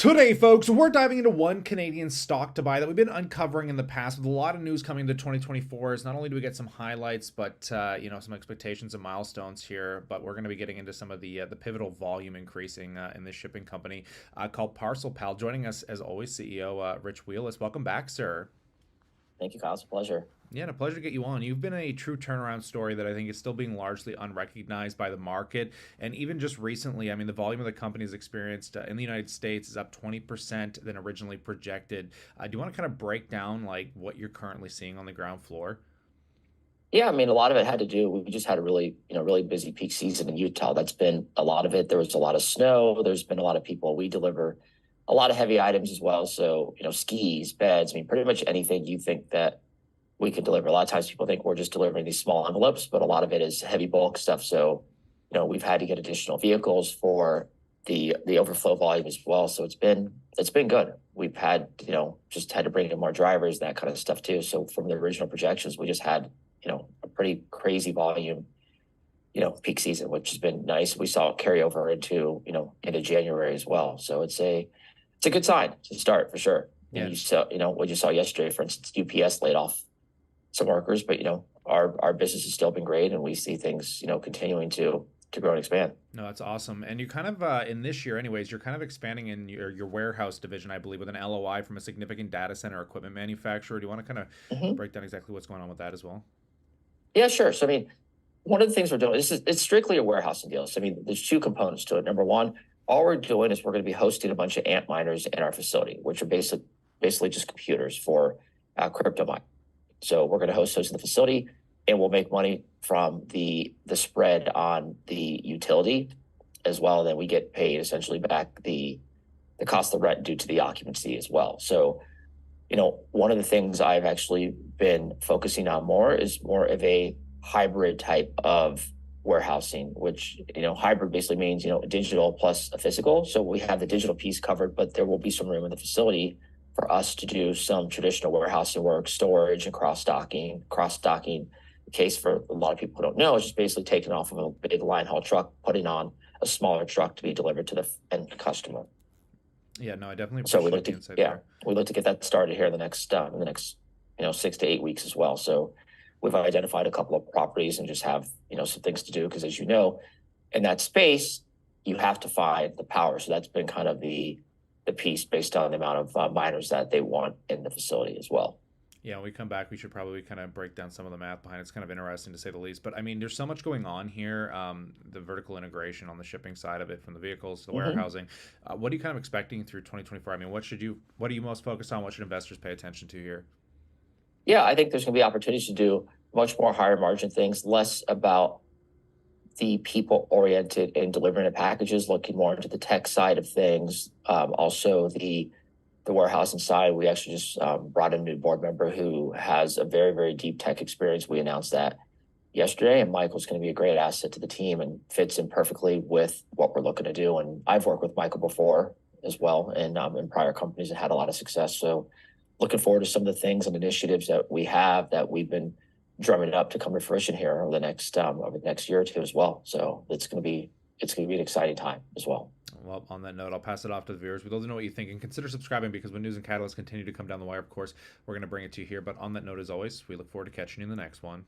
Today, folks, we're diving into one Canadian stock to buy that we've been uncovering in the past with a lot of news coming to 2024. Is not only do we get some highlights, but some expectations and milestones here. But we're going to be getting into some of the pivotal volume increasing in this shipping company called Parcelpal. Joining us as always, CEO Rich Wheelis. Welcome back, sir. Thank you, Kyle. It's a pleasure. Yeah, and a pleasure to get you on. You've been a true turnaround story that I think is still being largely unrecognized by the market. And even just recently, I mean, the volume of the company's experienced in the United States is up 20% than originally projected. Do you want to kind of break down like what you're currently seeing on the ground floor? Yeah, I mean, a lot of it had to do. We just had a really busy peak season in Utah. That's been a lot of it. There was a lot of snow. There's been a lot of people. We deliver a lot of heavy items as well. So, skis, beds. I mean, pretty much anything you think that we could deliver. A lot of times people think we're just delivering these small envelopes, but a lot of it is heavy bulk stuff. So, we've had to get additional vehicles for the overflow volume as well. So it's been good. We've had, just had to bring in more drivers, that kind of stuff too. So from the original projections, we just had, a pretty crazy volume, peak season, which has been nice. We saw it carry over into January as well. So it's a good sign to start for sure. Yeah. And you saw, what you saw yesterday, for instance, UPS laid off some workers, but our business has still been great, and we see things continuing to grow and expand. No, that's awesome. And you kind of, in this year anyways, you're kind of expanding in your warehouse division, I believe, with an LOI from a significant data center equipment manufacturer. Do you want to kind of Hmm. break down exactly what's going on with that as well? Yeah, sure. So I mean, one of the things we're doing, it's strictly a warehousing deal. So I mean, there's two components to it. Number one, all we're doing is we're going to be hosting a bunch of ant miners in our facility, which are basically just computers for crypto mining. So we're going to host those in the facility, and we'll make money from the spread on the utility as well. And then we get paid essentially back the cost of the rent due to the occupancy as well. So, one of the things I've actually been focusing on more is more of a hybrid type of warehousing, which, hybrid basically means, digital plus a physical. So we have the digital piece covered, but there will be some room in the facility for us to do some traditional warehousing work, storage and cross-docking. Cross-docking, in case for a lot of people who don't know, is just basically taking off of a big line haul truck, putting on a smaller truck to be delivered to the end customer. Yeah, no, I definitely So we appreciate look the to, insight yeah, there. we look to get that started here in the next 6 to 8 weeks as well. So we've identified a couple of properties and just have some things to do, because as you know, in that space you have to find the power. So that's been kind of the piece based on the amount of miners that they want in the facility as well. Yeah, when we come back, we should probably kind of break down some of the math behind it. It's kind of interesting to say the least. But I mean, there's so much going on here. The vertical integration on the shipping side of it, from the vehicles to the Hmm. warehousing. What are you kind of expecting through 2024? I mean, what are you most focused on? What should investors pay attention to here? Yeah, I think there's going to be opportunities to do much more higher margin things, less about the people oriented in delivering the packages, looking more into the tech side of things. Also, the warehousing side, we actually just brought in a new board member who has a very, very deep tech experience. We announced that yesterday, and Michael's going to be a great asset to the team and fits in perfectly with what we're looking to do. And I've worked with Michael before as well, and in prior companies and had a lot of success. So looking forward to some of the things and initiatives that we have that we've been drumming up to come to fruition here over the next year or two as well. So it's going to be an exciting time as well. Well, on that note, I'll pass it off to the viewers. We'd love to know what you think, and consider subscribing, because when news and catalysts continue to come down the wire, of course, we're going to bring it to you here. But on that note, as always, we look forward to catching you in the next one.